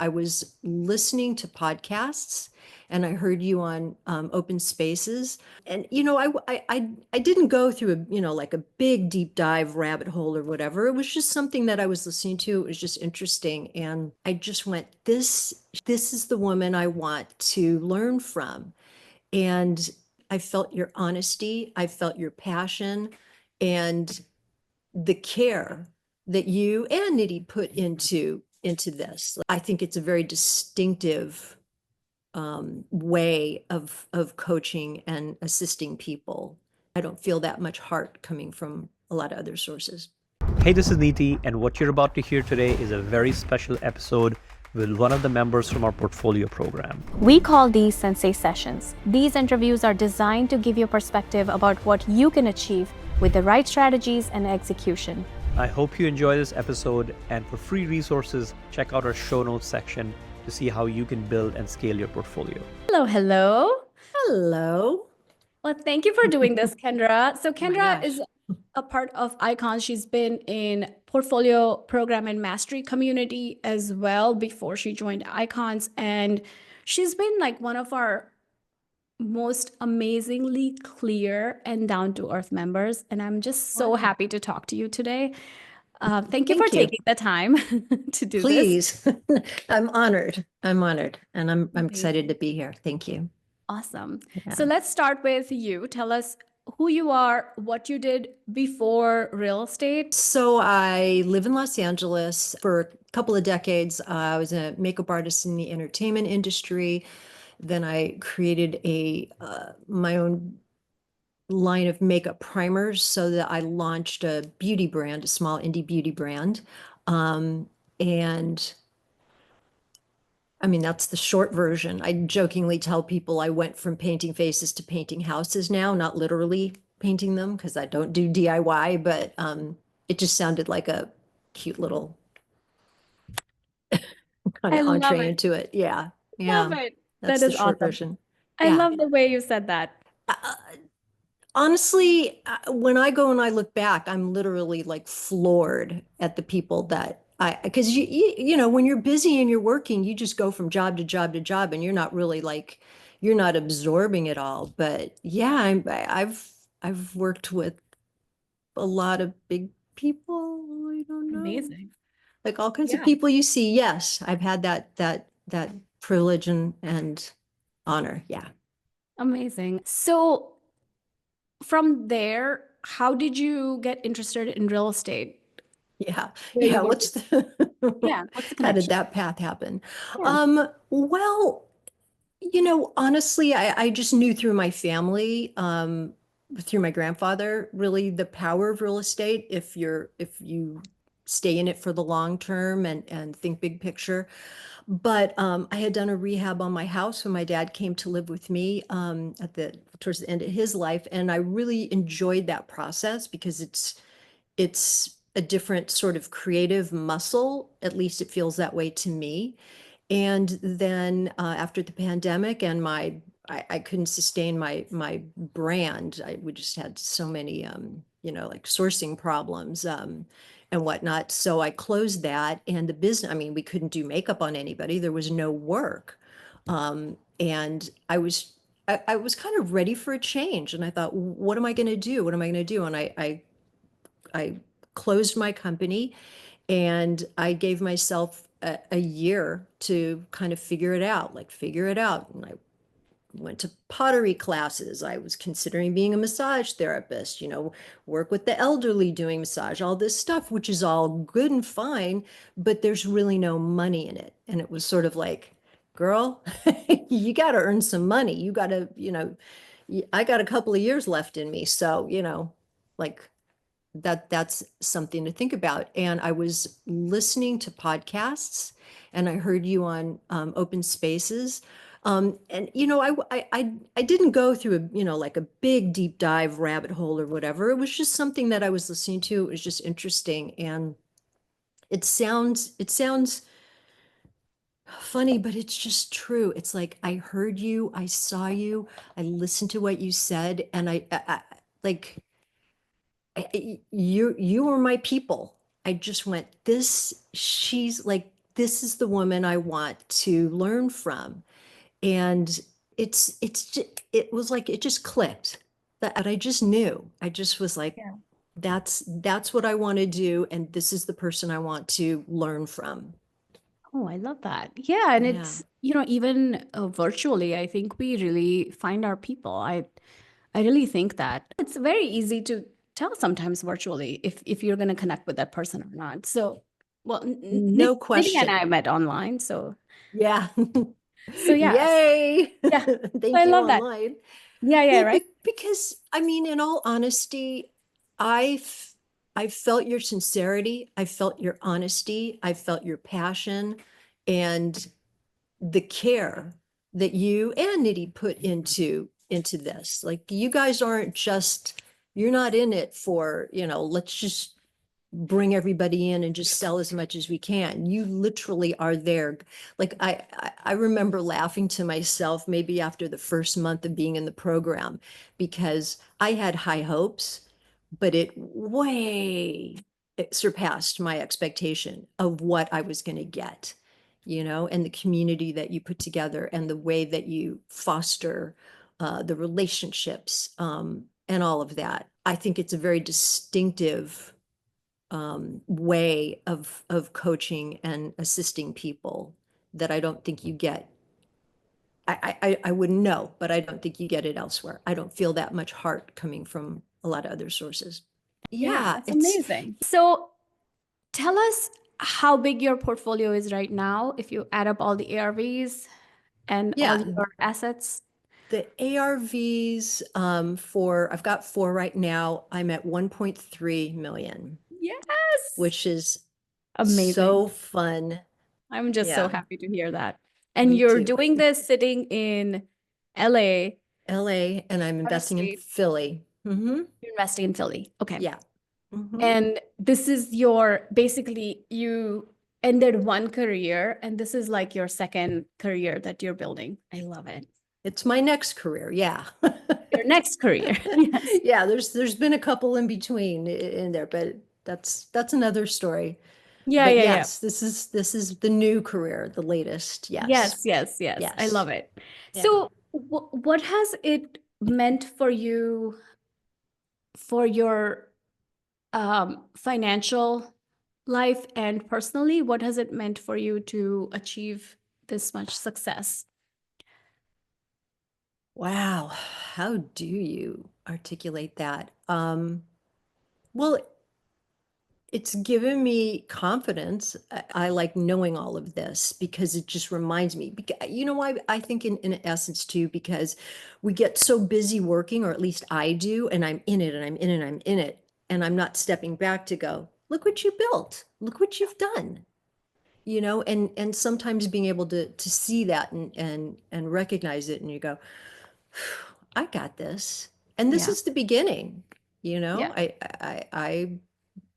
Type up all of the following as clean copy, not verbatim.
I was listening to podcasts and I heard you on Open Spaces. And, I didn't go through like a big deep dive rabbit hole or whatever. It was just something that I was listening to. It was just interesting. And I just went, this is the woman I want to learn from. And I felt your honesty. I felt your passion and the care that you and Nidhi put into this. I think it's a very distinctive way of coaching and assisting people. I don't feel that much heart coming from a lot of other sources. Hey, this is Neeti, and what you're about to hear today is a very special episode with one of the members from our portfolio program. We call these Sensei Sessions. These interviews are designed to give you perspective about what you can achieve with the right strategies and execution. I hope you enjoy this episode, and for free resources, check out our show notes section to see how you can build and scale your portfolio. Hello, hello. Hello. Well, thank you for doing this, Kendra. So Kendra is a part of Icons. She's been in portfolio program and mastery community as well before she joined Icons. And she's been like one of our most amazingly clear and down-to-earth members. And I'm just so happy to talk to you today. Thank you for taking the time to do this. Please. I'm honored. And I'm excited to be here. Thank you. Awesome. Yeah. So let's start with you. Tell us who you are, what you did before real estate. So I live in Los Angeles for a couple of decades. I was a makeup artist in the entertainment industry. Then I created my own line of makeup primers so that I launched a beauty brand, a small indie beauty brand. And I mean, that's the short version. I jokingly tell people I went from painting faces to painting houses now, not literally painting them because I don't do DIY, but it just sounded like a cute little kind of entree into it. Yeah. Yeah. Love it. That's the short version. I love the way you said that. Honestly, when I go and I look back, I'm literally like floored at the people that because you know, when you're busy and you're working, you just go from job to job to job and you're not really like, you're not absorbing it all. But yeah, I've worked with a lot of big people. I don't know. Amazing. Like all kinds of people you see. Yes, I've had that privilege and honor. Yeah. Amazing. So from there, how did you get interested in real estate? Yeah. What's the how did that path happen? Well, you know, honestly, I just knew through my family, through my grandfather, really the power of real estate if you stay in it for the long term and think big picture. But I had done a rehab on my house when my dad came to live with me towards the end of his life, and I really enjoyed that process because it's a different sort of creative muscle. At least it feels that way to me. And then after the pandemic and I couldn't sustain my brand. We just had so many, like sourcing problems and whatnot. So I closed that and the business, I mean, we couldn't do makeup on anybody. There was no work. And I was kind of ready for a change. And I thought, what am I going to do? What am I going to do? And I closed my company and I gave myself a year to kind of figure it out. And I went to pottery classes. I was considering being a massage therapist, work with the elderly doing massage, all this stuff, which is all good and fine, but there's really no money in it. And it was sort of like, girl, you got to earn some money. You got to, I got a couple of years left in me. So, like that's something to think about. And I was listening to podcasts and I heard you on Open Spaces. And I didn't go through like a big deep dive rabbit hole or whatever. It was just something that I was listening to. It was just interesting. And it sounds funny, but it's just true. It's like, I heard you, I saw you, I listened to what you said, and I like, you were my people. I just went, she's like, this is the woman I want to learn from. And it was like, it just clicked that I just knew. I just was like, Yeah. that's what I want to do. And this is the person I want to learn from. Oh, I love that. Yeah. And Yeah. it's, even virtually, I think we really find our people. I really think that it's very easy to tell sometimes virtually if you're going to connect with that person or not. So, well, No Nidhi and question. I met online. So, Yeah. yes. Yay. Yeah. Thank I you love that. online. Yeah. Yeah. Well, Right. because I mean, in all honesty, I felt your sincerity. I felt your honesty. I felt your passion and the care that you and Nidhi put into this. Like you guys aren't just, you're not in it for, let's just bring everybody in and just sell as much as we can. You literally are there. Like I remember laughing to myself maybe after the first month of being in the program because I had high hopes, but it surpassed my expectation of what I was going to get, and the community that you put together and the way that you foster the relationships and all of that. I think it's a very distinctive way of coaching and assisting people that I don't think you get. I wouldn't know, but I don't think you get it elsewhere. I don't feel that much heart coming from a lot of other sources. Yeah, That's amazing. So tell us how big your portfolio is right now if you add up all the ARVs and all your assets. The ARVs I've got 4 right now. I'm at 1.3 million. Yes. Which is amazing. So fun. I'm just so Yeah. happy to hear that. And Me you're too. doing this sitting in LA. LA, and I'm investing in state. Philly. You're investing in Philly. Okay. Yeah. Mhm. And this is basically you ended one career and this is like your second career that you're building. I love it. It's my next career. Yeah. Your next career. Yes. Yeah, there's been a couple in between in there, but that's another story. Yeah, But yeah, yeah. yes, this is the new career, the latest. Yes. Yes. I Yes. love it. Yeah. So what has it meant for you for your financial life and personally? What has it meant for you to achieve this much success? Wow. How do you articulate that? Well, it's given me confidence. I like knowing all of this because it just reminds me. You know why? I think in essence too, because we get so busy working, or at least I do, and I'm in it and I'm in it and I'm in it, and I'm not stepping back to go, look what you built, look what you've done, and sometimes being able to see that and recognize it, and you go, I got this, and this Yeah. is the beginning. Yeah.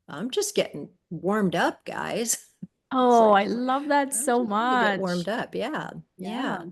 I'm just getting warmed up, guys. Oh, like, I love that I'm so just gonna get much. warmed up. Yeah. Yeah.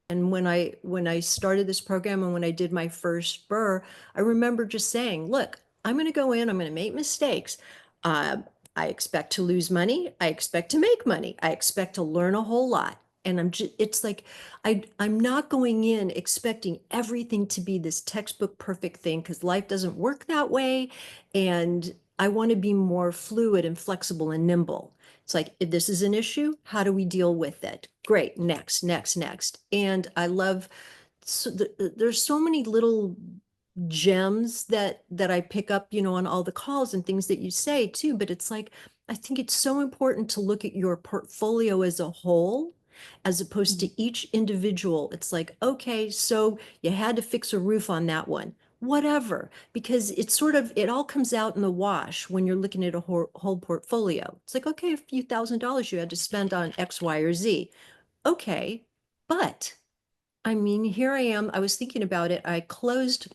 And when I started this program and when I did my first burr, I remember just saying, look, I'm going to go in, I'm going to make mistakes. I expect to lose money. I expect to make money. I expect to learn a whole lot. And it's like, I'm not going in expecting everything to be this textbook perfect thing, because life doesn't work that way. And I want to be more fluid and flexible and nimble. It's like, if this is an issue, how do we deal with it? Great, next. And I love, there's so many little gems that I pick up, on all the calls and things that you say too. But it's like, I think it's so important to look at your portfolio as a whole, as opposed to each individual. It's like, okay, so you had to fix a roof on that one, whatever, because it all comes out in the wash when you're looking at a whole portfolio. It's like, okay, a few $1,000s you had to spend on X, Y, or Z. Okay, but I mean, here I am. I was thinking about it. I closed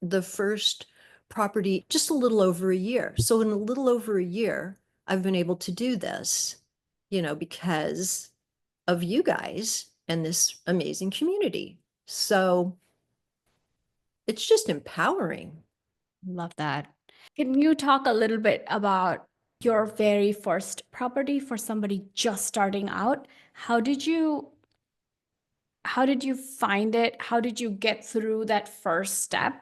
the first property just a little over a year. So in a little over a year, I've been able to do this, because of you guys and this amazing community. So it's just empowering. Love that. Can you talk a little bit about your very first property for somebody just starting out, how did you find it? How did you get through that first step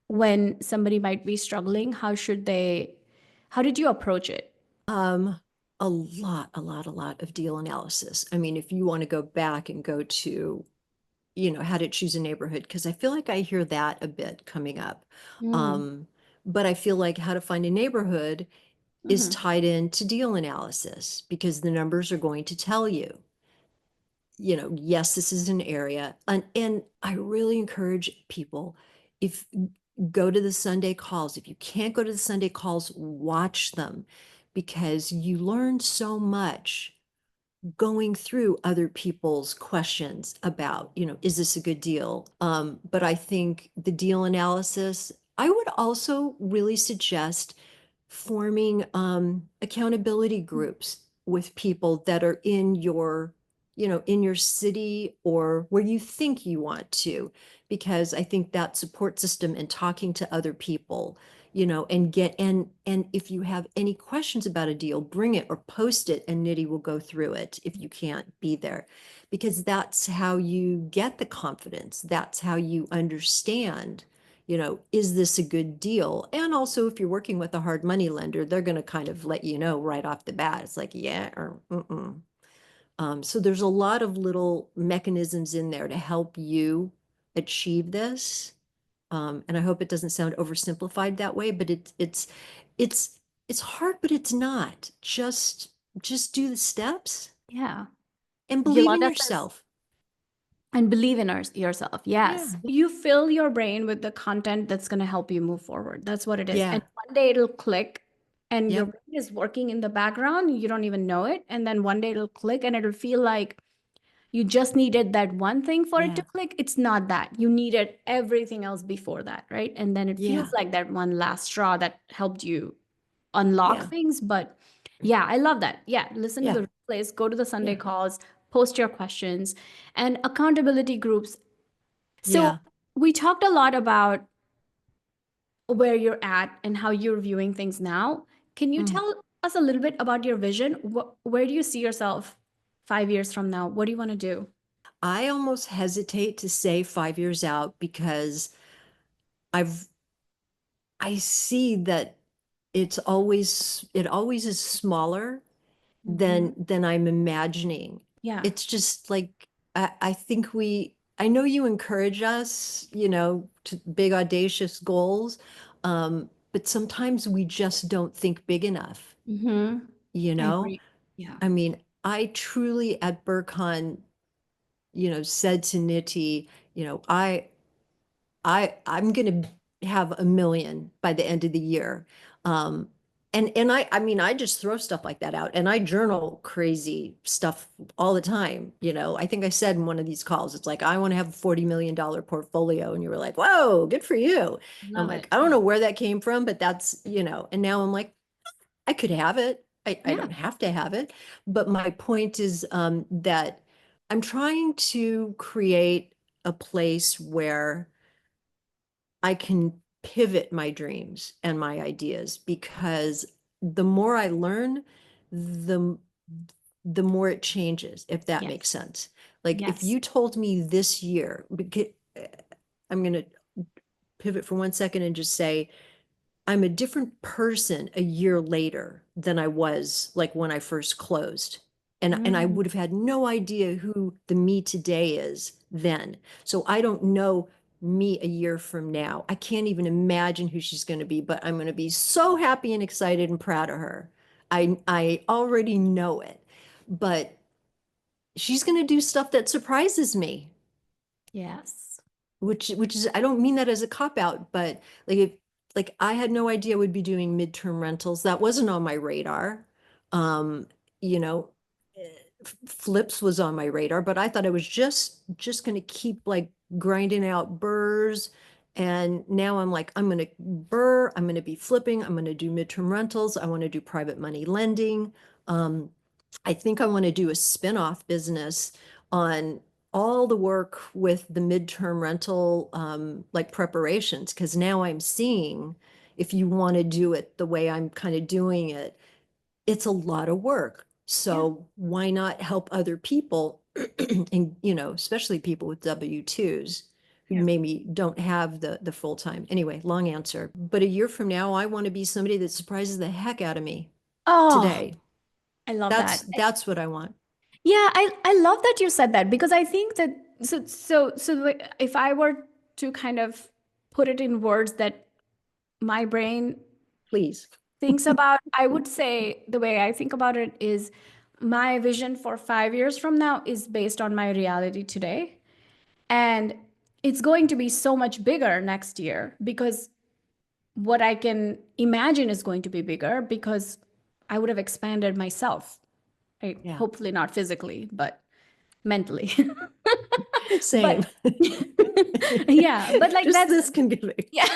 when somebody might be struggling? How did you approach it? A lot of deal analysis. I mean, if you want to go back and go to, how to choose a neighborhood, because I feel like I hear that a bit coming up. But I feel like how to find a neighborhood is tied into deal analysis, because the numbers are going to tell you, yes, this is an area. And I really encourage people, if go to the Sunday calls. If you can't go to the Sunday calls, watch them, because you learn so much going through other people's questions about, is this a good deal? But I think the deal analysis, I would also really suggest forming accountability groups with people that are in your, in your city or where you think you want to, because I think that support system and talking to other people, and if you have any questions about a deal, bring it or post it, and Nitty will go through it if you can't be there, because that's how you get the confidence. That's how you understand, is this a good deal? And also, if you're working with a hard money lender, they're going to kind of let you know right off the bat. It's like, yeah, or mm-mm. So there's a lot of little mechanisms in there to help you achieve this. And I hope it doesn't sound oversimplified that way, but it's hard, but it's not. Just do the steps. Yeah. And believe in yourself. And believe in yourself. Yes. Yeah. You fill your brain with the content that's going to help you move forward. That's what it is. Yeah. And one day it'll click and your Yep. brain is working in the background. You don't even know it. And then one day it'll click and it'll feel like you just needed that one thing for it to Yeah. click. It's not that. You needed everything else before that, right? And then it feels Yeah. like that one last straw that helped you unlock Yeah. things. But yeah, I love that. Yeah, listen to Yeah. the replays, go to the Sunday Yeah. calls, post your questions, and accountability groups. So Yeah. we talked a lot about where you're at and how you're viewing things now. Can you tell us a little bit about your vision? Where do you see yourself 5 years from now? What do you want to do? I almost hesitate to say 5 years out, because I see that it always is smaller than I'm imagining. Yeah. It's just like, I think I know you encourage us, to big audacious goals. But sometimes we just don't think big enough, I agree. Yeah. I mean, I truly at BurCon, said to Nitty, I'm going to have 1 million by the end of the year. And I mean, I just throw stuff like that out, and I journal crazy stuff all the time. I think I said in one of these calls, it's like, I want to have a $40 million portfolio. And you were like, whoa, good for you. And I'm like, I don't know where that came from, but that's, and now I'm like, I could have it. I don't have to have it. But my point is, that I'm trying to create a place where I can pivot my dreams and my ideas, because the more I learn, the the more it changes, if that makes sense. Like, if you told me this year, I'm going to pivot for 1 second and just say, I'm a different person a year later than I was like when I first closed. And I would have had no idea who the me today is then. So I don't know me a year from now. I can't even imagine who she's going to be, but I'm going to be so happy and excited and proud of her. I already know it, but she's going to do stuff that surprises me. Yes. Which is, I don't mean that as a cop out, but like I had no idea I would be doing midterm rentals. That wasn't on my radar. Um, you know, flips was on my radar, but I thought I was just going to keep like grinding out burrs. And now I'm like, I'm going to burr, I'm going to be flipping, I'm going to do midterm rentals, I want to do private money lending. I think I want to do a spin-off business on all the work with the midterm rental like preparations, because now I'm seeing, if you want to do it the way I'm kind of doing it, it's a lot of work. So why not help other people and, especially people with W-2s who maybe don't have the full time. Anyway, long answer. But a year from now, I want to be somebody that surprises the heck out of me today. I love that. That's what I want. Yeah, I love that you said that, because I think that so if I were to kind of put it in words that my brain Please thinks about, I would say the way I think about it is my vision for 5 years from now is based on my reality today. And it's going to be so much bigger next year, because what I can imagine is going to be bigger because I would have expanded myself. Right? Yeah. Hopefully not physically, but mentally. Same. Yeah, but like just that's this can get big. Yeah.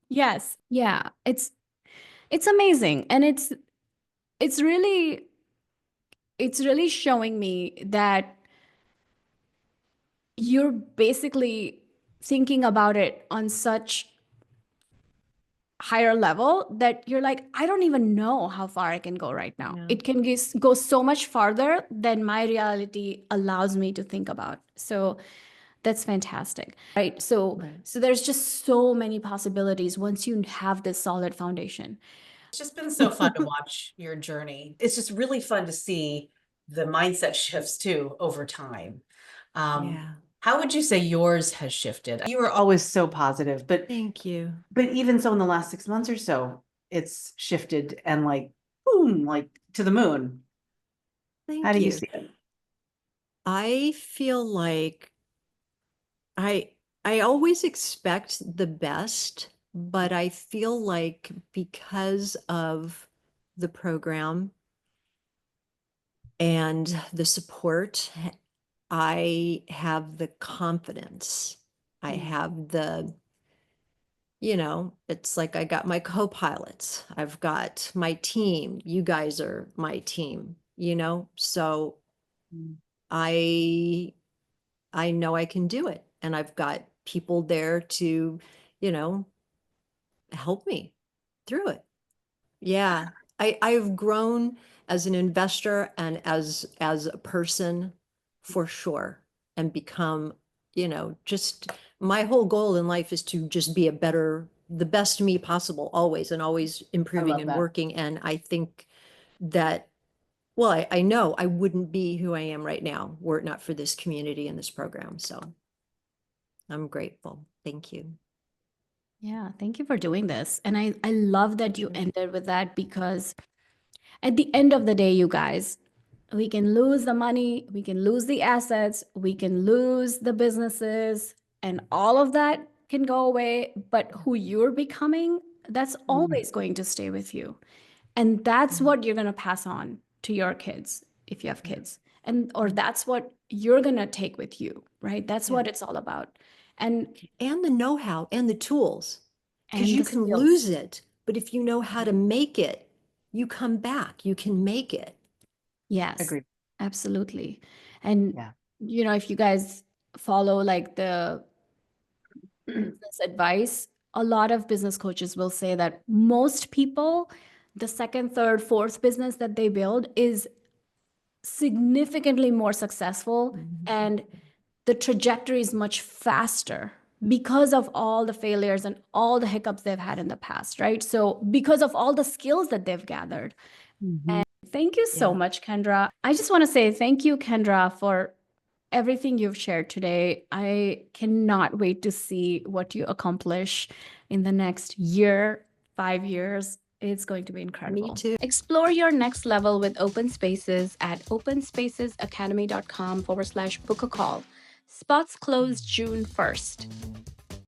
Yes. Yeah. It's amazing. And it's really showing me that you're basically thinking about it on such higher level that you're like, I don't even know how far I can go right now. Yeah. It can go so much farther than my reality allows me to think about. So that's fantastic, right? So there's just so many possibilities once you have this solid foundation. It's just been so fun to watch your journey. It's just really fun to see the mindset shifts too over time. How would you say yours has shifted? You were always so positive, but thank you. But even so, in the last 6 months or so, it's shifted and like boom, like to the moon. How do you see it? I feel like I always expect the best, but I feel like because of the program and the support, I have the confidence. I have the, it's like I got my co-pilots. I've got my team. You guys are my team, so I know I can do it. And I've got people there to, help me through it. Yeah. I've grown as an investor and as a person for sure, and become, just my whole goal in life is to just be the best me possible always, and always improving and working. And I think that, well, I know I wouldn't be who I am right now were it not for this community and this program. So I'm grateful. Thank you. Yeah, thank you for doing this. And I love that you ended with that, because at the end of the day, you guys, we can lose the money, we can lose the assets, we can lose the businesses, and all of that can go away. But who you're becoming, that's always going to stay with you. And that's what you're going to pass on to your kids, if you have kids. Or that's what you're going to take with you, right? That's what it's all about. And the know-how and the tools, because you can lose it, but if you know how to make it, you come back, you can make it. Yes, agreed. Absolutely. And, if you guys follow like the business advice, a lot of business coaches will say that most people, the second, third, fourth business that they build is significantly more successful, and the trajectory is much faster because of all the failures and all the hiccups they've had in the past, right? So because of all the skills that they've gathered. And thank you so much, Kendra. I just want to say thank you, Kendra, for everything you've shared today. I cannot wait to see what you accomplish in the next year, 5 years. It's going to be incredible. Me too. Explore your next level with Open Spaces at openspacesacademy.com/book a call. Spots close June 1st.